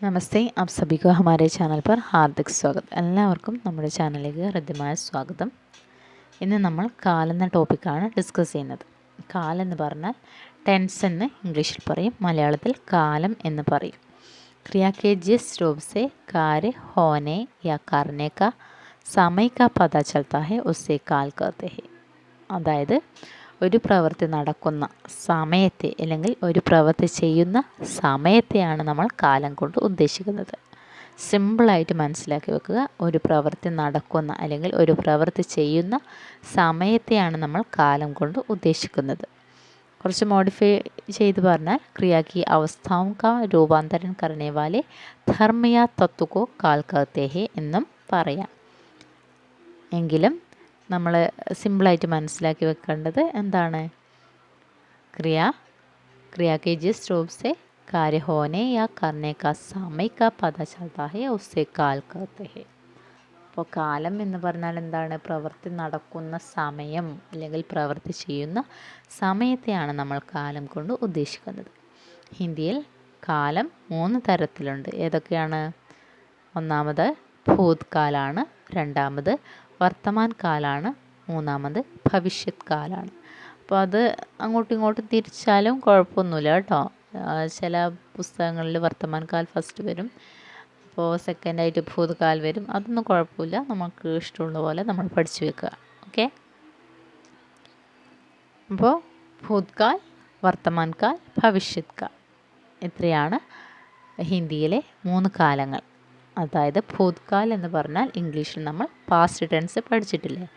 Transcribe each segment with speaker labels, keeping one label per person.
Speaker 1: नमस्ते, आप सभी को हमारे चैनल पर हार्दिक स्वागत। എല്ലാവർക്കും നമ്മുടെ ചാനലിലേക്ക് ഹൃദ്യമായ സ്വാഗതം. ഇന്ന് നമ്മൾ കാൽ എന്ന ടോപ്പിക്കാണ് ഡിസ്കസ് ചെയ്യുന്നത്. കാൽ എന്ന് പറഞ്ഞാൽ ടെൻസ് എന്ന് ഇംഗ്ലീഷിൽ പറയും, മലയാളത്തിൽ കാലം എന്ന് പറയും. क्रिया के जिस रूप से कार्य होने या करने का समय का पता चलता है उसे काल कहते हैं. അതായത് ഒരു പ്രവൃത്തി നടക്കുന്ന സമയത്തെ അല്ലെങ്കിൽ ഒരു പ്രവൃത്തി ചെയ്യുന്ന സമയത്തെയാണ് നമ്മൾ കാലം കൊണ്ട് ഉദ്ദേശിക്കുന്നത്. സിമ്പിളായിട്ട് മനസ്സിലാക്കി വെക്കുക. ഒരു പ്രവൃത്തി നടക്കുന്ന അല്ലെങ്കിൽ ഒരു പ്രവൃത്തി ചെയ്യുന്ന സമയത്തെയാണ് നമ്മൾ കാലം കൊണ്ട് ഉദ്ദേശിക്കുന്നത്. കുറച്ച് മോഡിഫൈ ചെയ്ത് പറഞ്ഞാൽ क्रिया की अवस्थाओं का रूपांतरण करने वाले धर्म या तत्व को काल कहते हैं എന്നും പറയാം. എങ്കിലും നമ്മൾ സിമ്പിളായിട്ട് മനസ്സിലാക്കി വെക്കേണ്ടത് എന്താണ്? क्रिया के जिस रूप से कार्य होने या करने का समय का पता चलता है उसे काल कहते हैं. അപ്പോൾ കാലം എന്ന് പറഞ്ഞാൽ എന്താണ്? പ്രവൃത്തി നടക്കുന്ന സമയം അല്ലെങ്കിൽ പ്രവൃത്തി ചെയ്യുന്ന സമയത്തെയാണ് നമ്മൾ കാലം കൊണ്ട് ഉദ്ദേശിക്കുന്നത്. ഹിന്ദിയിൽ കാലം 3 തരത്തിലുണ്ട്. ഏതൊക്കെയാണ്? ഒന്നാമത് ഭൂത്കാലാണ്, രണ്ടാമത് വർത്തമാൻ കാലാണ്, മൂന്നാമത് ഭവിഷ്യത് കാലാണ്. അപ്പോൾ അത് അങ്ങോട്ടും ഇങ്ങോട്ടും തിരിച്ചാലും കുഴപ്പമൊന്നുമില്ല കേട്ടോ. ചില പുസ്തകങ്ങളിൽ വർത്തമാൻ കാൽ ഫസ്റ്റ് വരും, അപ്പോൾ സെക്കൻഡായിട്ട് ഭൂതകാൽ വരും. അതൊന്നും കുഴപ്പമില്ല, നമുക്ക് ഇഷ്ടമുള്ള പോലെ നമ്മൾ പഠിച്ചു വെക്കുക. ഓക്കെ. അപ്പോൾ ഭൂത്കാൽ, വർത്തമാൻ കാൽ, ഭവിഷ്യത് കാൽ, ഇത്രയാണ് ഹിന്ദിയിലെ 3 കാലങ്ങൾ. അതായത് ഭൂത്കാൽ എന്ന് പറഞ്ഞാൽ ഇംഗ്ലീഷിൽ നമ്മൾ പാസ്റ്റ് ടെൻസ് പഠിച്ചിട്ടില്ലേ.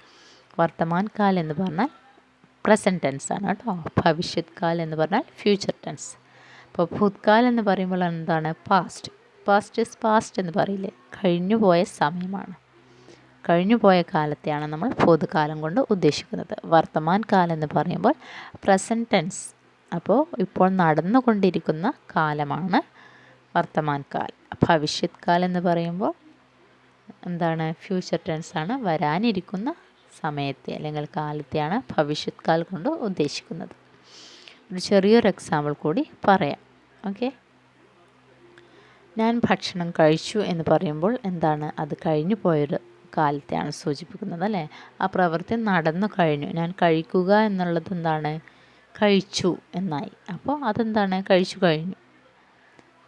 Speaker 1: വർത്തമാൻ കാൽ എന്ന് പറഞ്ഞാൽ പ്രസൻറ്റ് ടെൻസ് ആണ് കേട്ടോ. ഭവിഷ്യത് കാൽ എന്ന് പറഞ്ഞാൽ ഫ്യൂച്ചർ ടെൻസ്. അപ്പോൾ ഭൂത്കാൽ എന്ന് പറയുമ്പോൾ എന്താണ്? പാസ്റ്റ് ഈസ് പാസ്റ്റ് എന്ന് പറയില്ലേ, കഴിഞ്ഞുപോയ സമയമാണ്. കഴിഞ്ഞുപോയ കാലത്തെയാണ് നമ്മൾ ഭൂതകാലം കൊണ്ട് ഉദ്ദേശിക്കുന്നത്. വർത്തമാൻ കാലം എന്ന് പറയുമ്പോൾ പ്രസൻറ്റ് ടെൻസ്, അപ്പോൾ ഇപ്പോൾ നടന്നുകൊണ്ടിരിക്കുന്ന കാലമാണ് വർത്തമാൻ കാൽ. ഭവിഷ്യത് കാലം എന്ന് പറയുമ്പോൾ എന്താണ്? ഫ്യൂച്ചർ ടെൻസ് ആണ്, വരാനിരിക്കുന്ന സമയത്തെ അല്ലെങ്കിൽ കാലത്തെയാണ് ഭവിഷ്യത് കാൽ കൊണ്ട് ഉദ്ദേശിക്കുന്നത്. ഒരു ചെറിയൊരു എക്സാമ്പിൾ കൂടി പറയാം. ഓക്കെ. ഞാൻ ഭക്ഷണം കഴിച്ചു എന്ന് പറയുമ്പോൾ എന്താണ്? അത് കഴിഞ്ഞു പോയൊരു കാലത്തെയാണ് സൂചിപ്പിക്കുന്നത് അല്ലേ. ആ പ്രവൃത്തി നടന്നു കഴിഞ്ഞു. ഞാൻ കഴിക്കുക എന്നുള്ളത് എന്താണ്? കഴിച്ചു എന്നായി. അപ്പോൾ അതെന്താണ്? കഴിച്ചു കഴിഞ്ഞു.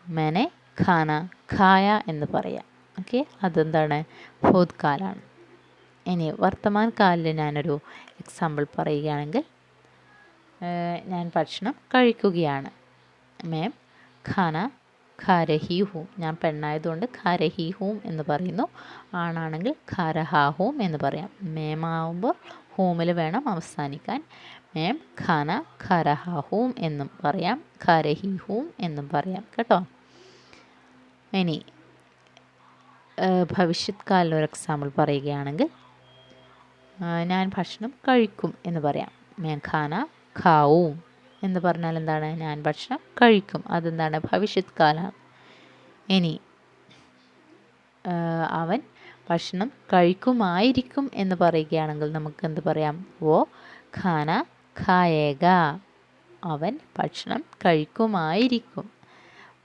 Speaker 1: മേനെ ഖാന ഖായ എന്ന് പറയാം. ഓക്കെ. അതെന്താണ്? ഭൂത്കാലാണ്. ഇനി വർത്തമാൻ കാലിൽ ഞാനൊരു എക്സാമ്പിൾ പറയുകയാണെങ്കിൽ, ഞാൻ ഭക്ഷണം കഴിക്കുകയാണ്. മേം ഖാന ഖാ രഹി ഹൂം. ഞാൻ പെണ്ണായതുകൊണ്ട് ഖാ രഹി ഹൂം എന്ന് പറയുന്നു. ആണാണെങ്കിൽ ഖാ രഹാ ഹൂം എന്ന് പറയാം. മേമാവുമ്പോൾ ഹൂമിൽ വേണം അവസാനിക്കാൻ. മേം ഖാന ഖാ രഹാ ഹൂം എന്നും പറയാം, ഖാ രഹി ഹൂം എന്നും പറയാം കേട്ടോ. ഇനി ഭവിഷ്യത് കാലിൽ ഒരു എക്സാമ്പിൾ പറയുകയാണെങ്കിൽ, ഞാൻ ഭക്ഷണം കഴിക്കും എന്ന് പറയാം. മേം ഖാന ഖാവൂം എന്ന് പറഞ്ഞാൽ എന്താണ്? ഞാൻ ഭക്ഷണം കഴിക്കും. അതെന്താണ്? ഭവിഷ്യത് കാലാണ്. ഇനി അവൻ ഭക്ഷണം കഴിക്കുമായിരിക്കും എന്ന് പറയുകയാണെങ്കിൽ നമുക്ക് എന്ത് പറയാം? വോ ഖാന ഖായേഗ. അവൻ ഭക്ഷണം കഴിക്കുമായിരിക്കും.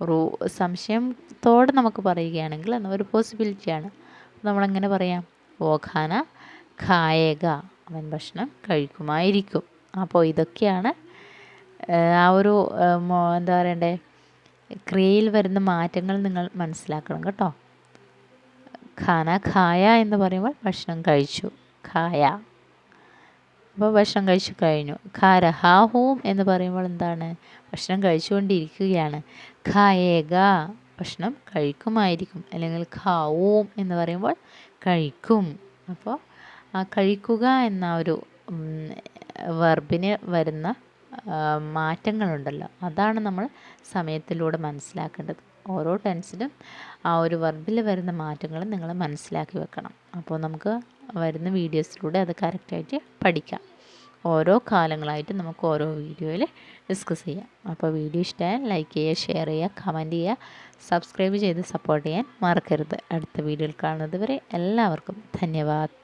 Speaker 1: ഒരു സംശയത്തോടെ നമുക്ക് പറയുകയാണെങ്കിൽ ഒരു പോസിബിലിറ്റിയാണ്. നമ്മളെങ്ങനെ പറയാം? വോ ഖാന ഖായേഗ. അവൻ ഭക്ഷണം കഴിക്കുമായിരിക്കും. അപ്പോൾ ഇതൊക്കെയാണ് ആ ഒരു എന്താ പറയണ്ടേ, ക്രിയയിൽ വരുന്ന മാറ്റങ്ങൾ നിങ്ങൾ മനസ്സിലാക്കണം കേട്ടോ. ഖാന ഖായ എന്ന് പറയുമ്പോൾ ഭക്ഷണം കഴിച്ചു, ഖായ. അപ്പോൾ ഭക്ഷണം കഴിച്ചു കഴിഞ്ഞു. ഖാ രഹാ ഹൂം എന്ന് പറയുമ്പോൾ എന്താണ്? ഭക്ഷണം കഴിച്ചുകൊണ്ടിരിക്കുകയാണ്. ഖായേഗ. ഭക്ഷണം കഴിക്കുമായിരിക്കും. അല്ലെങ്കിൽ ഖാവൂം എന്ന് പറയുമ്പോൾ കഴിക്കും. അപ്പോൾ ആ കഴിക്കുക എന്ന ഒരു വെർബിന് വരുന്ന മാറ്റങ്ങളുണ്ടല്ലോ, അതാണ് നമ്മൾ സമയത്തിലൂടെ മനസ്സിലാക്കേണ്ടത്. ഓരോ ടെൻസിലും ആ ഒരു വെർബിൽ വരുന്ന മാറ്റങ്ങൾ നിങ്ങൾ മനസ്സിലാക്കി വെക്കണം. അപ്പോൾ നമുക്ക് വരുന്ന വീഡിയോസിലൂടെ അത് കറക്റ്റായിട്ട് പഠിക്കാം. ഓരോ കാലങ്ങളായിട്ട് നമുക്ക് ഓരോ വീഡിയോയിൽ ഡിസ്കസ് ചെയ്യാം. അപ്പോൾ വീഡിയോ ഇഷ്ടമായാൽ ലൈക്ക് ചെയ്യുക, ഷെയർ ചെയ്യുക, കമൻറ്റ് ചെയ്യുക, സബ്സ്ക്രൈബ് ചെയ്ത് സപ്പോർട്ട് ചെയ്യാൻ മറക്കരുത്. അടുത്ത വീഡിയോയിൽ കാണുന്നത് വരെ എല്ലാവർക്കും ധന്യവാദ്.